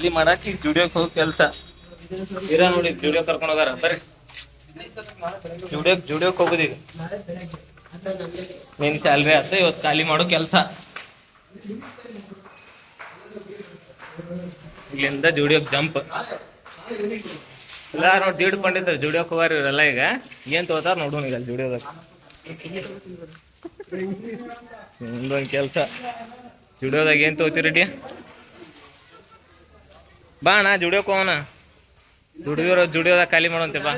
ಅಲ್ಲಿ ಮಾಡಾಕಿ ಈಗ ಜುಡಿಯೋಕ್ ಹೋಗಿ ಕೆಲ್ಸ ಇರ ನೋಡಿ ಜುಡಿಯೋ ಕರ್ಕೊಂಡು ಹೋಗಾರ ಬರ್ರಿ ಜುಡಿಯೋಕ್ ಹೋಗುದು ಈಗ ನಿನ್ ಸ್ಯಾಲ್ರಿ ಆತ ಇವತ್ತು ಖಾಲಿ ಮಾಡೋ ಕೆಲ್ಸ ಇಲ್ಲಿಂದ ಜುಡಿಯೋಕ್ ಜಂಪ್ ಎಲ್ಲ ನೋಡಿ ದಿಡ್ಕೊಂಡಿರ್ತಾರೆ ಜುಡಿಯೋಕ್ ಹೋಗಾರ ಇವರೆಲ್ಲ ಈಗ ಏನ್ ತಗೋತಾರ ನೋಡೋಣ ಈಗ ಜುಡಿಯೋದಾಗ ಒಂದೊಂದ್ ಕೆಲ್ಸ ಜುಡಿಯೋದಾಗ ಏನ್ ತಗೋತೀರಿ ಬಾ ಅಣ್ಣ ಜುಡಿಯೋಕ್ ಹೋಗೋಣ ಜುಡಿಯೋದಾಗ ಖಾಲಿ ಮಾಡೋಂತೆ ಬಾ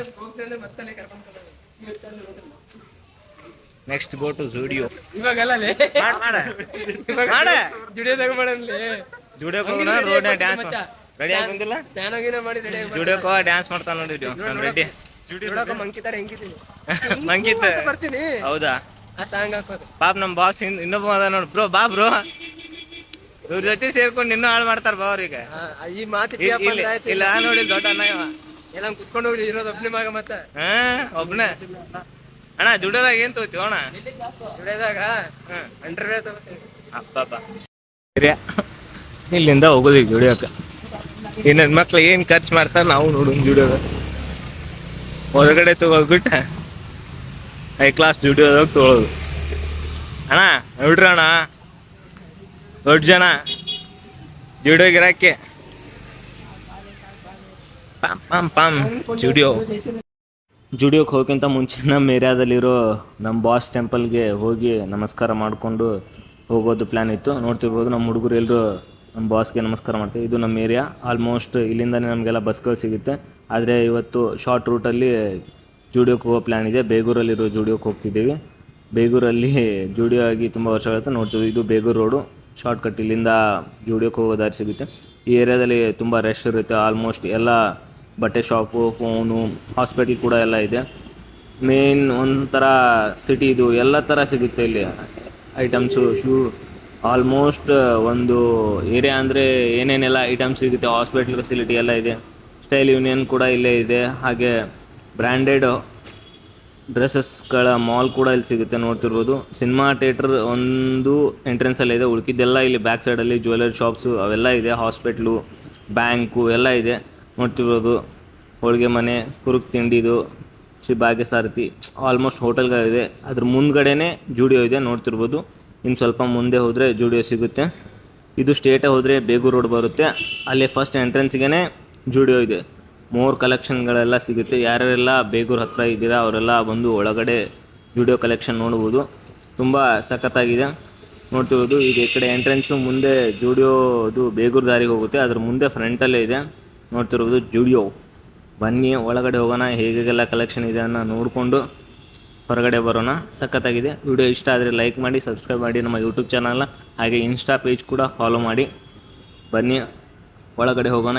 ನೆಕ್ಸ್ಟ್ ಗೋ ಟು ಜುಡಿಯೋ ಇವಾಗಲ್ಲ ಜುಡಿಯೋದಾಗ ಮಾಡಲಿ ಜುಡಿಯೋಕ್ ಹೋಗೋಣ ರೋಡ್ ಡ್ಯಾನ್ಸ್ ರೆಡಿ ಆಗಿಲ್ಲ ಸ್ನಾನ ಗೀನ ಮಾಡಿ ರೆಡಿ ಜುಡಿಯೋಕ್ ಡ್ಯಾನ್ಸ್ ಮಾಡ್ತಾನ ನೋಡಿ ರೆಡಿ ಮಂಕಿತಾರೆ ಹೆಂಗಿದ್ದೀನಿ ಮಂಕಿತ್ ಬರ್ತೀನಿ ಹೌದಾ ಆ ಸಾಂಗ್ ಹಾಕೋದು ಪಾಪ ನಮ್ ಬಾಸ್ ಇನ್ನೊಬ್ಬ ಅದ ನೋಡ್ ಬ್ರೋ ಬಾ ಬ್ರೋ ಇವ್ರ ಜೊತೆ ಸೇರ್ಕೊಂಡು ಇನ್ನೂ ಹಾಳು ಮಾಡ್ತಾರ ಬಾ ಅವ್ರಿಗೆ ಈ ಮಾತು ಇಲ್ಲ ನೋಡಿ ದೊಡ್ಡ ಅಣ್ಣ ಇವ ಎಲ್ಲ ಕುತ್ಕೊಂಡು ಹೋಗಿ ಇರೋದು ಒಬ್ಬನೇ ಮಗ ಮತ್ತೆ ಒಬ್ನೇ ಅಣ್ಣ ಜುಡಿಯೋದಾಗ ಏನ್ ತಗೋತೀವ ಅಣ್ಣ ಜುಡಿಯೋದಾಗ ಅಂಡರ್ವೇರ್ ತಗೋತೀನಿ ಅಬ್ಬಬ್ಬ ಇಲ್ಲಿಂದ ಹೋಗೋದು ಈಗ ಜುಡಿಯೋಕ ಈ ನನ್ನ ಮಕ್ಳು ಏನ್ ಖರ್ಚು ಮಾಡ್ತಾರ ನಾವು ನೋಡೋಣ ಜುಡಿಯೋದ ಹೊರಗಡೆ ತಗೋದ್ಬಿಟ್ಟ ಹೈ ಕ್ಲಾಸ್ ಜುಡಿಯೋದಾಗ ತೊಗೊಳೋದು ಅಣ್ಣ ನೋಡ್ರಿ ಅಣ್ಣ ದೊಡ್ಡ ಜನ ಜುಡಿಯೋಗಿರಾಕೆ ಪಾಮ್ ಪಾಮ್ ಪಾಮ್ ಜುಡಿಯೋಕ್ಕೆ ಹೋಗೋಕ್ಕಿಂತ ಮುಂಚೆ ನಮ್ಮ ಏರಿಯಾದಲ್ಲಿರೋ ನಮ್ಮ ಬಾಸ್ ಟೆಂಪಲ್ಗೆ ಹೋಗಿ ನಮಸ್ಕಾರ ಮಾಡಿಕೊಂಡು ಹೋಗೋದು ಪ್ಲ್ಯಾನ್ ಇತ್ತು. ನೋಡ್ತಿರ್ಬೋದು ನಮ್ಮ ಹುಡುಗರು ಎಲ್ಲರೂ ನಮ್ಮ ಬಾಸ್ಗೆ ನಮಸ್ಕಾರ ಮಾಡ್ತೀವಿ. ಇದು ನಮ್ಮ ಏರಿಯಾ, ಆಲ್ಮೋಸ್ಟ್ ಇಲ್ಲಿಂದನೇ ನಮಗೆಲ್ಲ ಬಸ್ಗಳು ಸಿಗುತ್ತೆ. ಆದರೆ ಇವತ್ತು ಶಾರ್ಟ್ ರೂಟಲ್ಲಿ ಜುಡಿಯೋಕ್ಕೆ ಹೋಗೋ ಪ್ಲ್ಯಾನ್ ಇದೆ. ಬೇಗೂರಲ್ಲಿರೋ ಜುಡಿಯೋಕ್ಕೆ ಹೋಗ್ತಿದ್ದೀವಿ. ಬೇಗೂರಲ್ಲಿ ಜುಡಿಯೋ ಆಗಿ ತುಂಬ ವರ್ಷಗಳಾಯ್ತು. ನೋಡ್ತೀವಿ ಇದು ಬೇಗೂರು ರೋಡು ಶಾರ್ಟ್ಕಟ್, ಇಲ್ಲಿಂದ ಜುಡಿಯೋಕ್ಕೆ ಹೋಗೋ ದಾರಿ ಸಿಗುತ್ತೆ. ಈ ಏರಿಯಾದಲ್ಲಿ ತುಂಬ ರಶ್ ಇರುತ್ತೆ. ಆಲ್ಮೋಸ್ಟ್ ಎಲ್ಲ ಬಟ್ಟೆ ಶಾಪು, ಫೋನು, ಹಾಸ್ಪಿಟ್ಲ್ ಕೂಡ ಎಲ್ಲ ಇದೆ. ಮೇನ್ ಒಂಥರ ಸಿಟಿ ಇದು, ಎಲ್ಲ ಥರ ಸಿಗುತ್ತೆ ಇಲ್ಲಿ ಐಟಮ್ಸು, ಶೂ, ಆಲ್ಮೋಸ್ಟ್ ಒಂದು ಏರಿಯಾ ಅಂದರೆ ಏನೇನೆಲ್ಲ ಐಟಮ್ಸ್ ಸಿಗುತ್ತೆ. ಹಾಸ್ಪಿಟ್ಲ್ ಫೆಸಿಲಿಟಿ ಎಲ್ಲ ಇದೆ. ಸ್ಟೈಲ್ ಯೂನಿಯನ್ ಕೂಡ ಇಲ್ಲೇ ಇದೆ. ಹಾಗೆ ಬ್ರ್ಯಾಂಡೆಡ್ ಡ್ರೆಸ್ಸಸ್ಗಳ ಮಾಲ್ ಕೂಡ ಇಲ್ಲಿ ಸಿಗುತ್ತೆ. ನೋಡ್ತಿರ್ಬೋದು ಸಿನಿಮಾ ಥಿಯೇಟ್ರ್ ಒಂದು ಎಂಟ್ರೆನ್ಸಲ್ಲೇ ಇದೆ. ಉಳ್ಕಿದ್ದೆಲ್ಲ ಇಲ್ಲಿ ಬ್ಯಾಕ್ ಸೈಡಲ್ಲಿ ಜ್ಯುವೆಲರಿ ಶಾಪ್ಸು ಅವೆಲ್ಲ ಇದೆ. ಹಾಸ್ಪಿಟ್ಲು, ಬ್ಯಾಂಕು ಎಲ್ಲ ಇದೆ. ನೋಡ್ತಿರ್ಬೋದು ಹೋಳಿಗೆ ಮನೆ, ಕುರುಕ್ ತಿಂಡಿದು, ಶ್ರೀ ಭಾಗ್ಯಸಾರಥಿ, ಆಲ್ಮೋಸ್ಟ್ ಹೋಟೆಲ್ಗಳಿದೆ. ಅದ್ರ ಮುಂದ್ಗಡೆನೇ ಜುಡಿಯೋ ಇದೆ. ನೋಡ್ತಿರ್ಬೋದು ಇನ್ನು ಸ್ವಲ್ಪ ಮುಂದೆ ಹೋದರೆ ಜುಡಿಯೋ ಸಿಗುತ್ತೆ. ಇದು ಸ್ಟೇಟೇ ಹೋದರೆ ಬೇಗೂರು ರೋಡ್ ಬರುತ್ತೆ. ಅಲ್ಲಿ ಫಸ್ಟ್ ಎಂಟ್ರೆನ್ಸ್ಗೆ ಜುಡಿಯೋ ಇದೆ. ಮೋರ್ ಕಲೆಕ್ಷನ್ಗಳೆಲ್ಲ ಸಿಗುತ್ತೆ. ಯಾರ್ಯಾರೆಲ್ಲ ಬೇಗೂರು ಹತ್ತಿರ ಇದ್ದೀರಾ ಅವರೆಲ್ಲ ಬಂದು ಒಳಗಡೆ ಜುಡಿಯೋ ಕಲೆಕ್ಷನ್ ನೋಡ್ಬೋದು. ತುಂಬ ಸಖತ್ತಾಗಿದೆ. ನೋಡ್ತಿರ್ಬೋದು ಈಗ ಈ ಕಡೆ ಎಂಟ್ರೆನ್ಸು ಮುಂದೆ ಜುಡಿಯೋದು ಬೇಗೂರು ದಾರಿಗೆ ಹೋಗುತ್ತೆ. ಅದ್ರ ಮುಂದೆ ಫ್ರಂಟಲ್ಲೇ ಇದೆ. ನೋಡ್ತಿರ್ಬೋದು ಜುಡಿಯೋ. ಬನ್ನಿ ಒಳಗಡೆ ಹೋಗೋಣ, ಹೇಗೆಲ್ಲ ಕಲೆಕ್ಷನ್ ಇದೆ ಅನ್ನೋ ನೋಡಿಕೊಂಡು ಹೊರಗಡೆ ಬರೋಣ. ಸಖತ್ತಾಗಿದೆ. ವಿಡಿಯೋ ಇಷ್ಟ ಆದರೆ ಲೈಕ್ ಮಾಡಿ, ಸಬ್ಸ್ಕ್ರೈಬ್ ಮಾಡಿ ನಮ್ಮ ಯೂಟ್ಯೂಬ್ ಚಾನಲ್ನ. ಹಾಗೆ ಇನ್ಸ್ಟಾ ಪೇಜ್ ಕೂಡ ಫಾಲೋ ಮಾಡಿ. ಬನ್ನಿ ಒಳಗಡೆ ಹೋಗೋಣ.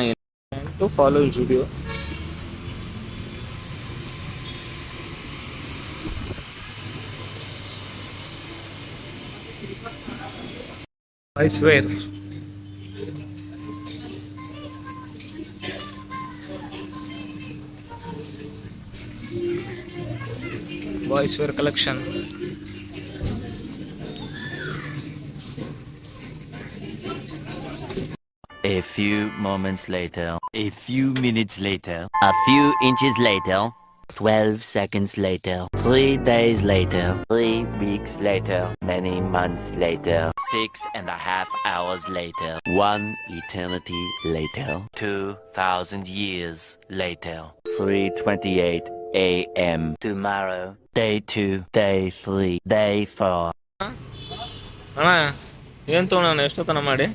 To follow Zudio. I swear. Boys wear collection. A few moments later, a few minutes later, a few inches later, 12 seconds later, 3 days later, 3 weeks later, many months later, 6.5 hours later, 1 eternity later, 2,000 years later, 3:28 a.m. tomorrow, day 2, day 3, day 4. ಅಣ್ಣ ಏನು ತೊಗೊಳೋಣ? ಎಷ್ಟೊತ್ತನ ಮಾಡಿ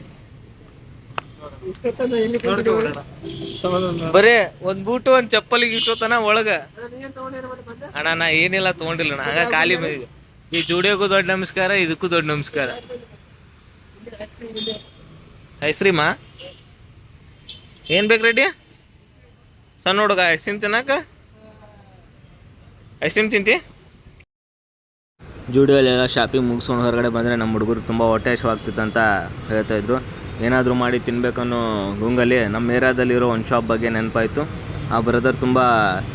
ಬರೇ ಒಂದ್ boot ಒಂದ್ ಚಪ್ಪಲಿಗೆ ಇಷ್ಟೊತ್ತನ ಒಳಗ. ಅಣ್ಣ ನಾ ಏನಿಲ್ಲ ತಗೊಂಡಿಲ್ಲ ಅಣ್ಣ, ಆಗ ಖಾಲಿ. ಈ ಜುಡಿಯೋಗೂ ದೊಡ್ಡ ನಮಸ್ಕಾರ, ಇದಕ್ಕೂ ದೊಡ್ಡ ನಮಸ್ಕಾರ. ಐಸ್ ಕ್ರೀಮಾ ಏನ್ ಬೇಕು ರೆಡಿ? ಸಣ್ಣ ಹುಡುಗ ಐಸ್ ಕ್ರೀಮ್ ತಿನ್ನಕ? ಐಸ್ ಕ್ರೀಮ್ ತಿಂತಿ? ಜುಡಿಯೋಲೆಲ್ಲ ಶಾಪಿಂಗ್ ಮುಗಿಸ್ಕೊಂಡು ಹೊರಗಡೆ ಬಂದರೆ ನಮ್ಮ ಹುಡುಗರು ತುಂಬ ಹೊಟ್ಟೆ ಹಸಿವಾಗ್ತಿತ್ತು ಅಂತ ಹೇಳ್ತಾಯಿದ್ರು. ಏನಾದರೂ ಮಾಡಿ ತಿನ್ಬೇಕನ್ನೋ ಗುಂಗಲ್ಲಿ ನಮ್ಮ ಏರಿಯಾದಲ್ಲಿರೋ ಒಂದು ಶಾಪ್ ಬಗ್ಗೆ ನೆನಪಾಯಿತು. ಆ ಬ್ರದರ್ ತುಂಬ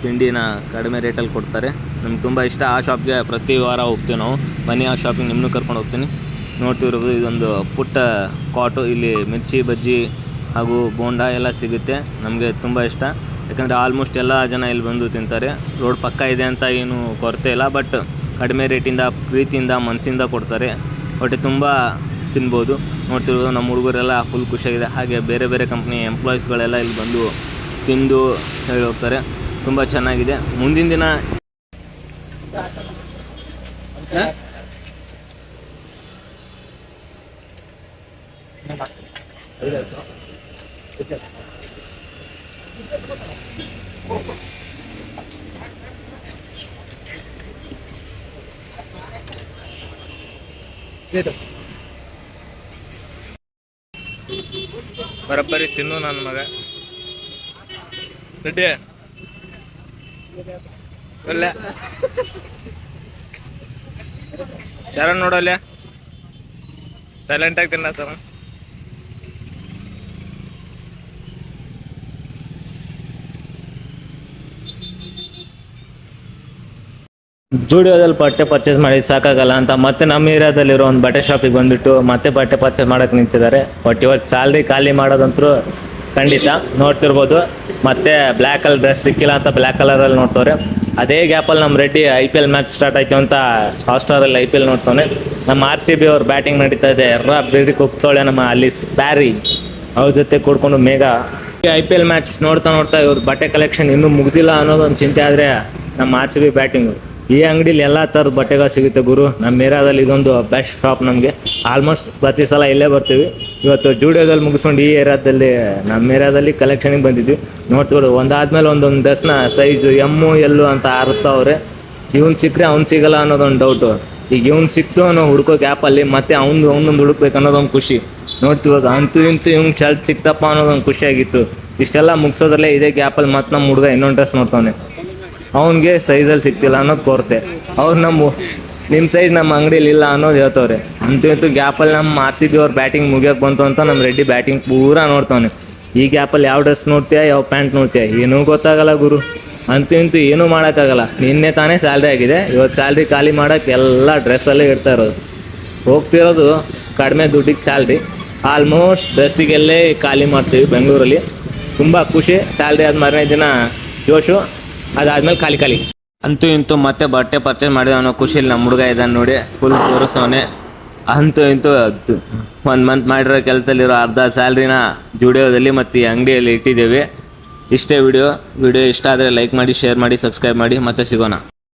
ತಿಂಡಿನ ಕಡಿಮೆ ರೇಟಲ್ಲಿ ಕೊಡ್ತಾರೆ. ನಮ್ಗೆ ತುಂಬ ಇಷ್ಟ. ಆ ಶಾಪ್ಗೆ ಪ್ರತಿ ವಾರ ಹೋಗ್ತೀವಿ ನಾವು. ಬನ್ನಿ ಆ ಶಾಪಿಂಗ್ ನಿಮ್ಮನ್ನು ಕರ್ಕೊಂಡು ಹೋಗ್ತೀನಿ. ನೋಡ್ತಿರೋದು ಇದೊಂದು ಪುಟ್ಟ ಕಾಟು. ಇಲ್ಲಿ ಮಿರ್ಚಿ ಬಜ್ಜಿ, ಹಾಗೂ ಬೋಂಡಾ ಎಲ್ಲ ಸಿಗುತ್ತೆ. ನಮಗೆ ತುಂಬ ಇಷ್ಟ, ಯಾಕಂದರೆ ಆಲ್ಮೋಸ್ಟ್ ಎಲ್ಲ ಜನ ಇಲ್ಲಿ ಬಂದು ತಿಂತಾರೆ. ರೋಡ್ ಪಕ್ಕ ಇದೆ ಅಂತ ಏನು ಕೊರತೆ ಇಲ್ಲ, ಬಟ್ ಕಡಿಮೆ ರೇಟಿಂದ ಪ್ರೀತಿಯಿಂದ ಮನಸ್ಸಿಂದ ಕೊಡ್ತಾರೆ. ಹೊಟ್ಟೆ ತುಂಬ ತಿನ್ಬೋದು. ನೋಡ್ತಿರ್ಬೋದು ನಮ್ಮ ಹುಡುಗರೆಲ್ಲ ಫುಲ್ ಖುಷಿಯಾಗಿದೆ. ಹಾಗೆ ಬೇರೆ ಬೇರೆ ಕಂಪ್ನಿ ಎಂಪ್ಲಾಯೀಸ್ಗಳೆಲ್ಲ ಇಲ್ಲಿ ಬಂದು ತಿಂದು ಹೇಳಿ ಹೋಗ್ತಾರೆ. ತುಂಬ ಚೆನ್ನಾಗಿದೆ. ಮುಂದಿನ ದಿನ ಬರೋಬ್ಬರಿ ತಿನ್ನು ನನ್ನ ಮಗ. ರೆಡ್ಡಿ ಅಲ್ಲ ಯಾರನ್ನ ನೋಡಲ್ಲ, ಸೈಲೆಂಟ್ ಆಗಿ ತಿನ್ನತ್ತಾರ. ಜೂಡಿಯೋದಲ್ಲಿ ಬಟ್ಟೆ ಪರ್ಚೇಸ್ ಮಾಡಿ ಸಾಕಾಗಲ್ಲ ಅಂತ ಮತ್ತೆ ನಮ್ಮ ಏರಿಯಾದಲ್ಲಿರೋ ಒಂದು ಬಟ್ಟೆ ಶಾಪಿಗೆ ಬಂದುಬಿಟ್ಟು ಮತ್ತೆ ಬಟ್ಟೆ ಪರ್ಚೇಸ್ ಮಾಡೋಕೆ ನಿಂತಿದ್ದಾರೆ. ಬಟ್ ಇವತ್ತು ಸ್ಯಾಲ್ರಿ ಖಾಲಿ ಮಾಡೋದಂತೂ ಖಂಡಿತ. ನೋಡ್ತಿರ್ಬೋದು ಮತ್ತೆ ಬ್ಲ್ಯಾಕ್ ಕಲರ್ ಡ್ರೆಸ್ ಸಿಕ್ಕಿಲ್ಲ ಅಂತ ಬ್ಲ್ಯಾಕ್ ಕಲರಲ್ಲಿ ನೋಡ್ತವ್ರೆ. ಅದೇ ಗ್ಯಾಪಲ್ಲಿ ನಮ್ಮ ರೆಡ್ಡಿ IPL ಮ್ಯಾಚ್ ಸ್ಟಾರ್ಟ್ ಆಯ್ತು ಅಂತ ಹಾಟ್ಸ್ಟಾರಲ್ಲಿ IPL ನೋಡ್ತಾನೆ. ನಮ್ಮ RCB ಅವ್ರ ಬ್ಯಾಟಿಂಗ್ ನಡೀತಾ ಇದೆ. ಬಿರಿ ಕುಕ್ತೋಳೆ ನಮ್ಮ ಅಲ್ಲಿ ಪ್ಯಾರಿ ಅವ್ರ ಜೊತೆ ಕೂಡ್ಕೊಂಡು ಮೇಘ. IPL ಮ್ಯಾಚ್ ನೋಡ್ತಾ ಇವ್ರ ಬಟ್ಟೆ ಕಲೆಕ್ಷನ್ ಇನ್ನೂ ಮುಗ್ದಿಲ್ಲ ಅನ್ನೋದೊಂದು ಚಿಂತೆ. ಆದರೆ ನಮ್ಮ RCB ಬ್ಯಾಟಿಂಗು ಈ ಅಂಗಡಿಲಿ ಎಲ್ಲ ಥರದ ಬಟ್ಟೆಗಳು ಸಿಗುತ್ತೆ ಗುರು. ನಮ್ಮ ಏರಿಯಾದಲ್ಲಿ ಇದೊಂದು ಬೆಸ್ಟ್ ಶಾಪ್. ನಮಗೆ ಆಲ್ಮೋಸ್ಟ್ ಪ್ರತಿ ಸಲ ಇಲ್ಲೇ ಬರ್ತೀವಿ. ಇವತ್ತು ಜೂಡಿಯೋದಲ್ಲಿ ಮುಗಿಸ್ಕೊಂಡು ಈ ಏರಿಯಾದಲ್ಲಿ ನಮ್ಮ ಏರಿಯಾದಲ್ಲಿ ಕಲೆಕ್ಷನಿಗೆ ಬಂದಿದ್ವಿ. ನೋಡ್ತಿದ್ರು ಒಂದಾದ್ಮೇಲೆ ಒಂದೊಂದು ಡ್ರೆಸ್ನ ಸೈಜು M L ಅಂತ ಆರಿಸ್ತಾವ್ರೆ. ಇವ್ನು ಸಿಕ್ಕರೆ ಅವ್ನು ಸಿಗಲ್ಲ ಅನ್ನೋದೊಂದು ಡೌಟು. ಈಗ ಇವ್ನು ಸಿಕ್ತು ಅನ್ನೋ ಹುಡ್ಕೋ ಗ್ಯಾಪಲ್ಲಿ ಮತ್ತೆ ಅವನೊಂದು ಹುಡುಕ್ಬೇಕು ಅನ್ನೋದೊಂದು ಖುಷಿ. ನೋಡ್ತಿವಾಗ ಅಂತೂ ಇವ್ನು ಚರ್ಚ್ ಸಿಕ್ತಪ್ಪ ಅನ್ನೋದೊಂದು ಖುಷಿಯಾಗಿತ್ತು. ಇಷ್ಟೆಲ್ಲ ಮುಗಿಸೋದ್ರಲ್ಲೇ ಇದೇ ಗ್ಯಾಪಲ್ಲಿ ಮತ್ತೆ ನಮ್ಮ ಹುಡುಗ ಇನ್ನೊಂದು ಡ್ರೆಸ್ ನೋಡ್ತಾನೆ. ಅವನಿಗೆ ಸೈಜಲ್ಲಿ ಸಿಗ್ತಿಲ್ಲ ಅನ್ನೋದು ಕೊರತೆ. ಅವ್ರು ನಿಮ್ಮ ಸೈಜ್ ನಮ್ಮ ಅಂಗಡಿಯಲ್ಲಿ ಇಲ್ಲ ಅನ್ನೋದು ಹೇಳ್ತವ್ರೆ. ಅಂತೂ ಗ್ಯಾಪಲ್ಲಿ ನಮ್ಮ RCB ಅವ್ರ ಬ್ಯಾಟಿಂಗ್ ಮುಗಿಯೋಕೆ ಬಂತು ಅಂತ ನಮ್ಮ ರೆಡ್ಡಿ ಬ್ಯಾಟಿಂಗ್ ಪೂರಾ ನೋಡ್ತಾನೆ. ಈ ಗ್ಯಾಪಲ್ಲಿ ಯಾವ ಡ್ರೆಸ್ ನೋಡ್ತೀಯ, ಯಾವ ಪ್ಯಾಂಟ್ ನೋಡ್ತೀಯ ಏನೂ ಗೊತ್ತಾಗಲ್ಲ ಗುರು. ಅಂತೂ ಏನೂ ಮಾಡೋಕ್ಕಾಗಲ್ಲ. ನಿನ್ನೆ ತಾನೇ ಸ್ಯಾಲ್ರಿ ಆಗಿದೆ. ಇವತ್ತು ಸ್ಯಾಲ್ರಿ ಖಾಲಿ ಮಾಡೋಕ್ಕೆ ಎಲ್ಲ ಡ್ರೆಸ್ಸಲ್ಲೇ ಇಡ್ತಾ ಇರೋದು. ಹೋಗ್ತಿರೋದು ಕಡಿಮೆ ದುಡ್ಡಿಗೆ ಸ್ಯಾಲ್ರಿ. ಆಲ್ಮೋಸ್ಟ್ ಡ್ರೆಸ್ಸಿಗೆಲ್ಲೇ ಖಾಲಿ ಮಾಡ್ತೀವಿ ಬೆಂಗಳೂರಲ್ಲಿ. ತುಂಬ ಖುಷಿ. ಸ್ಯಾಲ್ರಿ ಆದ ಮಾರನೇ ದಿನ ಜೋಶು, ಅದಾದ್ಮೇಲೆ ಖಾಲಿ. ಅಂತೂ ಮತ್ತೆ ಬಟ್ಟೆ ಪರ್ಚೇಸ್ ಮಾಡಿದ ಅನ್ನೋ ಖುಷಿಯಲ್ಲಿ ನಮ್ಮ ಹುಡುಗ ಇದ್ದಾನೆ ನೋಡಿ, ಫುಲ್ ತೋರಿಸ್ತವನೆ. ಅಂತೂ 1 ಮಂತ್ ಮಾಡಿರೋ ಕೆಲಸದಲ್ಲಿರೋ ಅರ್ಧ ಸ್ಯಾಲ್ರಿನ ಜುಡಿಯೋದಲ್ಲಿ ಮತ್ತು ಈ ಅಂಗಡಿಯಲ್ಲಿ ಇಟ್ಟಿದ್ದೇವೆ. ಇಷ್ಟೇ ವಿಡಿಯೋ ಇಷ್ಟ ಆದರೆ ಲೈಕ್ ಮಾಡಿ, ಶೇರ್ ಮಾಡಿ, ಸಬ್ಸ್ಕ್ರೈಬ್ ಮಾಡಿ. ಮತ್ತೆ ಸಿಗೋಣ.